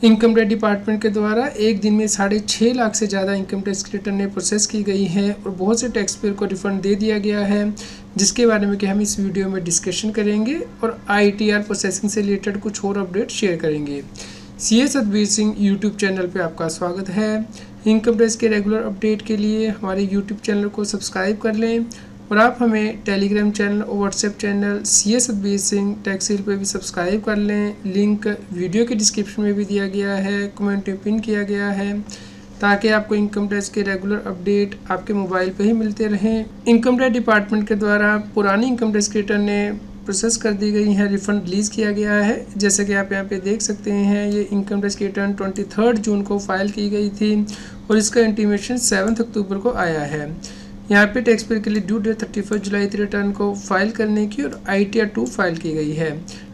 Income tax department के द्वारा एक दिन में 6.5 लाख से ज़्यादा इनकम टैक्स की रिटर्नें प्रोसेस की गई हैं और बहुत से टैक्स पेयर को रिफंड दे दिया गया है, जिसके बारे में कि हम इस वीडियो में डिस्कशन करेंगे और ITR प्रोसेसिंग से रिलेटेड कुछ और अपडेट शेयर करेंगे। CS Satbir Singh YouTube channel पे आपका स्वागत है। इनकम टैक्स के रेगुलर अपडेट के लिए हमारे यूट्यूब चैनल को सब्सक्राइब कर लें और आप हमें टेलीग्राम चैनल और WhatsApp channel CS Satbir Singh टैक्सील पे भी सब्सक्राइब कर लें। लिंक वीडियो के डिस्क्रिप्शन में भी दिया गया है, कमेंट में पिन किया गया है, ताकि आपको इनकम टैक्स के रेगुलर अपडेट आपके मोबाइल पे ही मिलते रहें। इनकम टैक्स डिपार्टमेंट के द्वारा पुरानी इनकम टैक्स की रिटर्नें प्रोसेस कर दी गई हैं, रिफंड रिलीज़ किया गया है। जैसे कि आप यहाँ पे देख सकते हैं, ये इनकम टैक्स की रिटर्न 23 जून को फाइल की गई थी और इसका इंटीमेशन 7 अक्टूबर को आया है। यहाँ पे टैक्स पेयर के लिए ड्यू डेट 31 जुलाई थी रिटर्न को फाइल करने की और ITR 2 फाइल की गई है।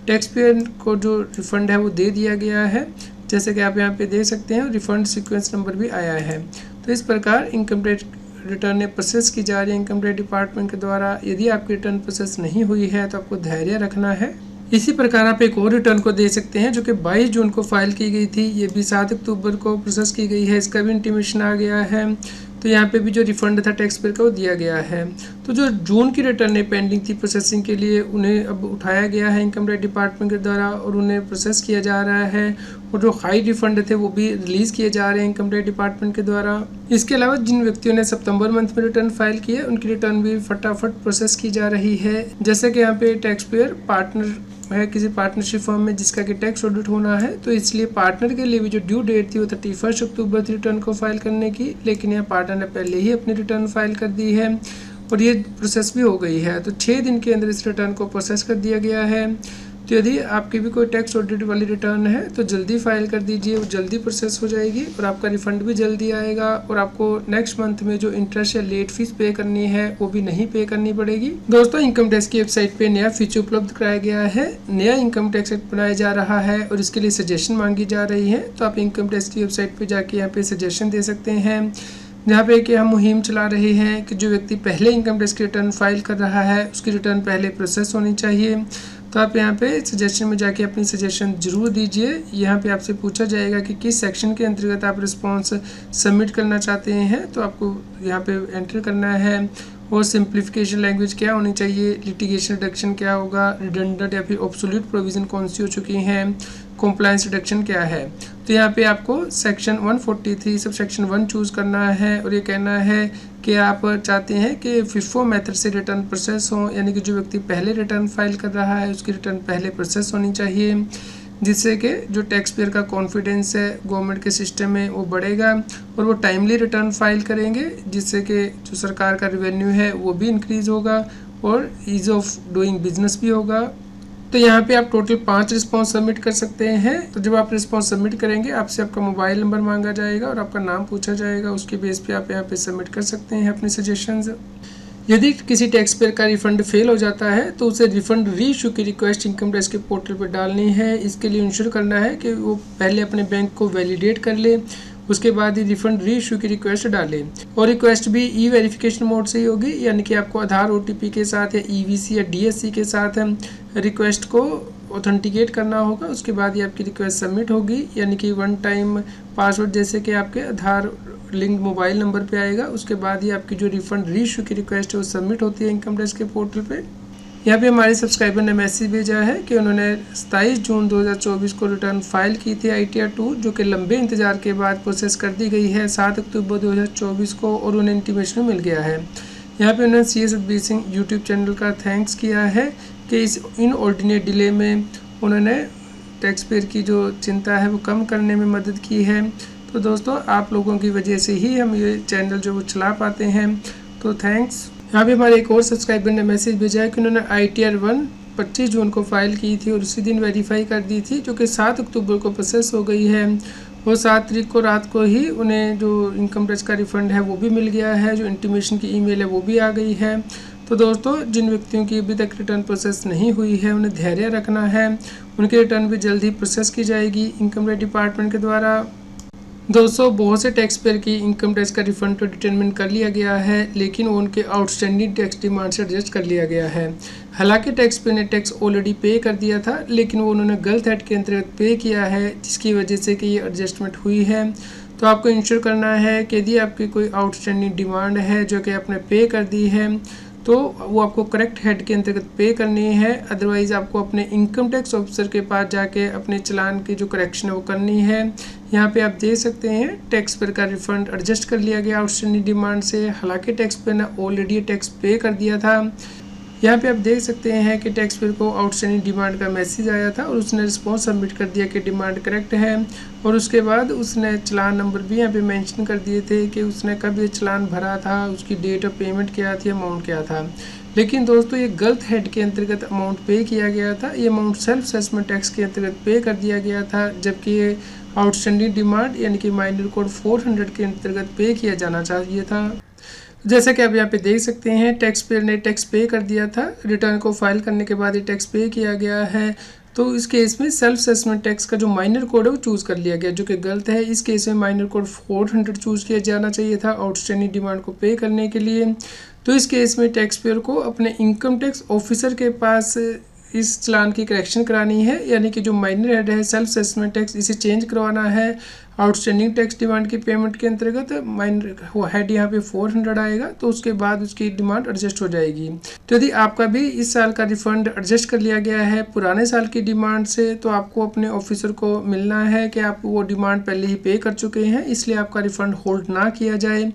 टैक्स पेयर को जो रिफंड है वो दे दिया गया है, जैसे कि आप यहाँ पे देख सकते हैं, रिफंड सीक्वेंस नंबर भी आया है। तो इस प्रकार इनकम टैक्स रिटर्न प्रोसेस की जा रही है इनकम टैक्स डिपार्टमेंट के द्वारा। यदि आपकी रिटर्न प्रोसेस नहीं हुई है तो आपको धैर्य रखना है। इसी प्रकार आप एक और रिटर्न को दे सकते हैं जो कि 22 जून को फाइल की गई थी, ये भी 7 अक्टूबर को प्रोसेस की गई है, इसका भी इंटीमेशन आ गया है। तो यहाँ पे भी जो रिफंड था टैक्स पेयर का वो दिया गया है। तो जो जून की रिटर्न पेंडिंग थी प्रोसेसिंग के लिए, उन्हें अब उठाया गया है इनकम टैक्स डिपार्टमेंट के द्वारा और उन्हें प्रोसेस किया जा रहा है और जो हाई रिफंड थे वो भी रिलीज़ किए जा रहे हैं इनकम टैक्स डिपार्टमेंट के द्वारा। इसके अलावा जिन व्यक्तियों ने सितंबर मंथ में रिटर्न फाइल की है, उनकी रिटर्न भी फटाफट प्रोसेस की जा रही है। जैसे कि यहाँ पे टैक्स पेयर पार्टनर है किसी पार्टनरशिप फर्म में जिसका कि टैक्स ऑडिट होना है, तो इसलिए पार्टनर के लिए भी जो ड्यू डेट थी वो 31 अक्टूबर थी रिटर्न को फाइल करने की, लेकिन यह पार्टनर ने पहले ही अपनी रिटर्न फाइल कर दी है और ये प्रोसेस भी हो गई है। तो 6 दिन के अंदर इस रिटर्न को प्रोसेस कर दिया गया है। तो यदि आपकी भी कोई टैक्स ऑडिट वाली रिटर्न है तो जल्दी फाइल कर दीजिए, वो जल्दी प्रोसेस हो जाएगी और आपका रिफंड भी जल्दी आएगा और आपको नेक्स्ट मंथ में जो इंटरेस्ट या लेट फीस पे करनी है वो भी नहीं पे करनी पड़ेगी। दोस्तों, इनकम टैक्स की वेबसाइट पे नया फीचर उपलब्ध कराया गया है, नया इनकम टैक्स एक्ट बनाया जा रहा है और इसके लिए सजेशन मांगी जा रही है। तो आप इनकम टैक्स की वेबसाइट पे जाके यहाँ पे सजेशन दे सकते हैं, जहाँ पे कि हम मुहिम चला रहे हैं कि जो व्यक्ति पहले इनकम टैक्स की रिटर्न फाइल कर रहा है उसकी रिटर्न पहले प्रोसेस होनी चाहिए। तो आप यहाँ पे सजेशन में जाके अपनी सजेशन जरूर दीजिए। यहाँ पे आपसे पूछा जाएगा कि किस सेक्शन के अंतर्गत आप रिस्पॉन्स सबमिट करना चाहते हैं, तो आपको यहाँ पे एंटर करना है। और सिंप्लीफिकेशन लैंग्वेज क्या होनी चाहिए, लिटिगेशन रिडक्शन क्या होगा, रिडंडेंट या फिर ऑब्सोल्यूट प्रोविजन कौन सी हो चुकी हैं, कॉम्प्लायंस रिडक्शन क्या है। तो यहाँ पे आपको सेक्शन 143 सब सेक्शन 1 चूज़ करना है और ये कहना है कि आप चाहते हैं कि FIFO मेथड से रिटर्न प्रोसेस हो, यानी कि जो व्यक्ति पहले रिटर्न फाइल कर रहा है उसकी रिटर्न पहले प्रोसेस होनी चाहिए, जिससे कि जो टैक्स पेयर का कॉन्फिडेंस है गवर्नमेंट के सिस्टम में वो बढ़ेगा और वो टाइमली रिटर्न फाइल करेंगे, जिससे कि जो सरकार का रेवेन्यू है वो भी इंक्रीज़ होगा और ईज़ ऑफ डूइंग बिजनेस भी होगा। तो यहाँ पे आप टोटल 5 रिस्पॉन्स सबमिट कर सकते हैं। तो जब आप रिस्पॉन्स सबमिट करेंगे आपसे आपका मोबाइल नंबर मांगा जाएगा और आपका नाम पूछा जाएगा, उसके बेस पे आप यहाँ पे सबमिट कर सकते हैं अपने सजेशंस। यदि किसी टैक्स पेयर का रिफंड फेल हो जाता है तो उसे रिफंड री इशू की रिक्वेस्ट इनकम टैक्स के पोर्टल पर डालनी है। इसके लिए इंश्योर करना है कि वो पहले अपने बैंक को वैलिडेट कर ले, उसके बाद ही रिफंड री इशू की रिक्वेस्ट डालें। और रिक्वेस्ट भी ई वेरिफिकेशन मोड से ही होगी, यानी कि आपको आधार OTP के साथ या EVC या DSC के साथ रिक्वेस्ट को ऑथेंटिकेट करना होगा। उसके बाद ही आपकी रिक्वेस्ट सबमिट होगी, यानी कि 1 टाइम पासवर्ड जैसे कि आपके आधार लिंक मोबाइल नंबर पे आएगा। उसके बाद ही आपकी जो रिफंड री इशू की रिक्वेस्ट है वो सबमिट होती है इनकम टैक्स के पोर्टल पे। यहाँ पे हमारे सब्सक्राइबर ने मैसेज भेजा है कि उन्होंने 27 जून 2024 को रिटर्न फाइल की थी ITR 2, जो कि लंबे इंतजार के बाद प्रोसेस कर दी गई है 7 अक्टूबर 2024 को और उन्हें इंटीमेशन मिल गया है। यहाँ पे उन्होंने CS Satbir Singh YouTube channel का थैंक्स किया है कि इस इनऑर्डिनेट डिले में उन्होंने टैक्स पेयर की जो चिंता है वो कम करने में मदद की है। तो दोस्तों, आप लोगों की वजह से ही हम ये चैनल जो वो चला पाते हैं, तो थैंक्स। यहाँ पे हमारे एक और सब्सक्राइबर ने मैसेज भेजा है कि उन्होंने ITR 1 25 जून को फाइल की थी और उसी दिन वेरीफाई कर दी थी, जो कि 7 अक्टूबर को प्रोसेस हो गई है और 7 तारीख को रात को ही उन्हें जो इनकम टैक्स का रिफंड है वो भी मिल गया है, जो इंटीमेशन की ईमेल है वो भी आ गई है। तो दोस्तों, जिन व्यक्तियों की अभी तक रिटर्न प्रोसेस नहीं हुई है उन्हें धैर्य रखना है, उनकी रिटर्न भी जल्दी प्रोसेस की जाएगी इनकम टैक्स डिपार्टमेंट के द्वारा। दोस्तों बहुत से टैक्स पेयर की इनकम टैक्स का रिफंड तो डिटरमिन कर लिया गया है, लेकिन उनके आउटस्टैंडिंग टैक्स डिमांड से एडजस्ट कर लिया गया है। हालांकि टैक्स पेयर ने टैक्स ऑलरेडी पे कर दिया था, लेकिन वो उन्होंने गलत हेड के अंतर्गत पे किया है, जिसकी वजह से कि ये एडजस्टमेंट हुई है। तो आपको इंश्योर करना है कि यदि आपकी कोई आउटस्टैंडिंग डिमांड है जो कि आपने पे कर दी है तो वो आपको करेक्ट हेड के अंतर्गत पे करनी है। अदरवाइज़ आपको अपने इनकम टैक्स ऑफिसर के पास जाके अपने चालान की जो करेक्शन है वो करनी है। यहाँ पे आप देख सकते हैं टैक्स पेयर का रिफंड एडजस्ट कर लिया गया आउटस्टैंडिंग डिमांड से। हालांकि टैक्स पेयर ने ऑलरेडी टैक्स पे कर दिया था। यहाँ पे आप देख सकते हैं कि टैक्स पेयर को आउटस्टैंडिंग डिमांड का मैसेज आया था और उसने रिस्पॉन्स सबमिट कर दिया कि डिमांड करेक्ट है, और उसके बाद उसने चालान नंबर भी यहाँ पे मेंशन कर दिए थे कि उसने कब ये चालान भरा था, उसकी डेट ऑफ पेमेंट क्या थी, अमाउंट क्या था। लेकिन दोस्तों ये गलत हेड के अंतर्गत अमाउंट पे किया गया था। ये अमाउंट सेल्फ असेसमेंट टैक्स के अंतर्गत पे कर दिया गया था, जबकि ये आउटस्टैंडिंग डिमांड यानी कि माइनर कोड 400 के अंतर्गत पे किया जाना चाहिए था। जैसा कि आप यहाँ पे देख सकते हैं टैक्स पेयर ने टैक्स पे कर दिया था। रिटर्न को फाइल करने के बाद ये टैक्स पे किया गया है। तो इस केस में सेल्फ असेसमेंट टैक्स का जो माइनर कोड है वो चूज़ कर लिया गया, जो कि गलत है। इस केस में माइनर कोड 400 चूज़ किया जाना चाहिए था आउटस्टैंडिंग डिमांड को पे करने के लिए। तो इस केस में टैक्स पेयर को अपने इनकम टैक्स ऑफिसर के पास इस चालान की करेक्शन करानी है, यानी कि जो माइनर हेड है सेल्फ असेसमेंट टैक्स इसे चेंज करवाना है। आउटस्टैंडिंग टैक्स डिमांड की पेमेंट के अंतर्गत माइनर वो हेड यहाँ पे 400 आएगा, तो उसके बाद उसकी डिमांड एडजस्ट हो जाएगी। तो यदि आपका भी इस साल का रिफंड एडजस्ट कर लिया गया है पुराने साल की डिमांड से, तो आपको अपने ऑफिसर को मिलना है कि आप वो डिमांड पहले ही पे कर चुके हैं, इसलिए आपका रिफंड होल्ड ना किया जाए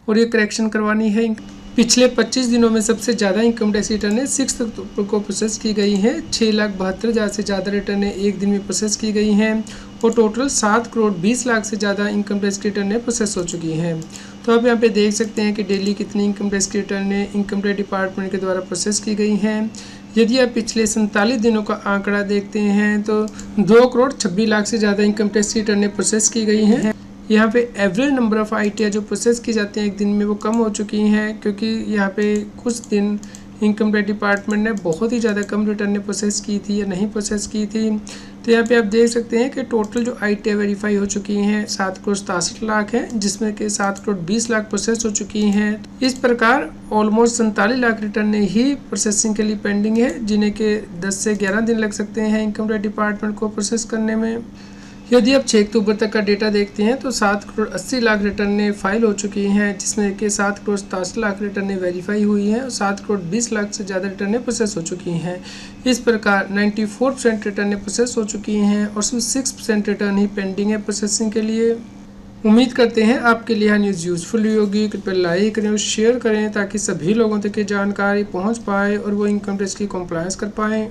और ये करेक्शन करवानी है। पिछले 25 दिनों में सबसे ज़्यादा इनकम टैक्स रिटर्नें 6 अक्टूबर को प्रोसेस की गई हैं। 6,72,000 से ज़्यादा रिटर्नें एक दिन में प्रोसेस की गई हैं और टोटल 7 करोड़ 20 लाख से ज़्यादा इनकम टैक्स की रिटर्नें प्रोसेस हो चुकी हैं। तो आप यहाँ पे देख सकते हैं कि डेली कितनी इनकम टैक्स की रिटर्नें इनकम टैक्स डिपार्टमेंट के द्वारा प्रोसेस की गई हैं। यदि आप पिछले 47 दिनों का आंकड़ा देखते हैं तो 2 करोड़ 26 लाख से ज़्यादा इनकम टैक्स की रिटर्नें प्रोसेस की गई हैं। यहाँ पे एवरेज नंबर ऑफ़ आईटीआर जो प्रोसेस की जाती हैं एक दिन में वो कम हो चुकी हैं, क्योंकि यहाँ पे कुछ दिन इनकम टैक्स डिपार्टमेंट ने बहुत ही ज़्यादा कम रिटर्नें प्रोसेस की थी या नहीं प्रोसेस की थी। तो यहाँ पे आप देख सकते हैं कि टोटल जो आईटीआर वेरीफाई हो चुकी हैं 7 करोड़ 67 लाख हैं, जिसमें कि 7 करोड़ 20 लाख प्रोसेस हो चुकी हैं। इस प्रकार ऑलमोस्ट 47 लाख रिटर्नें ही प्रोसेसिंग के लिए पेंडिंग है, जिन्हें कि 10 से 11 दिन लग सकते हैं इनकम टैक्स डिपार्टमेंट को प्रोसेस करने में। यदि आप 6 अक्टूबर तक का डेटा देखते हैं तो 7 करोड़ 80 लाख रिटर्नें फाइल हो चुकी हैं, जिसमें कि 7 करोड़ 87 लाख रिटर्नें वेरीफाई हुई हैं और 7 करोड़ 20 लाख से ज़्यादा रिटर्नें प्रोसेस हो चुकी हैं। इस प्रकार 94% रिटर्नें प्रोसेस हो चुकी हैं और सिर्फ 6% रिटर्न ही पेंडिंग है प्रोसेसिंग के लिए। उम्मीद करते हैं आपके लिए न्यूज़ यूज़फुल होगी। कृपया लाइक करें और शेयर करें ताकि सभी लोगों तक ये जानकारी पहुँच पाए और वो इनकम टैक्स की कंप्लायंस कर पाएँ।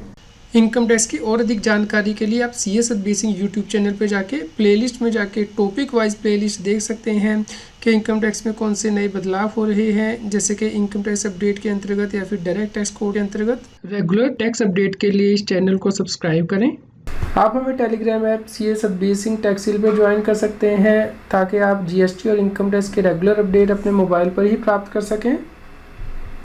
इनकम टैक्स की और अधिक जानकारी के लिए आप CS Satbir Singh YouTube channel पर जाके प्लेलिस्ट में जाके टॉपिक वाइज प्लेलिस्ट देख सकते हैं कि इनकम टैक्स में कौन से नए बदलाव हो रहे हैं, जैसे कि इनकम टैक्स अपडेट के अंतर्गत या फिर डायरेक्ट टैक्स कोड के अंतर्गत। रेगुलर टैक्स अपडेट के लिए इस चैनल को सब्सक्राइब करें। आप हमें Telegram app CS Satbir Singh टैक्सील पर ज्वाइन कर सकते हैं ताकि आप GST और इनकम टैक्स के रेगुलर अपडेट अपने मोबाइल पर ही प्राप्त कर सकें।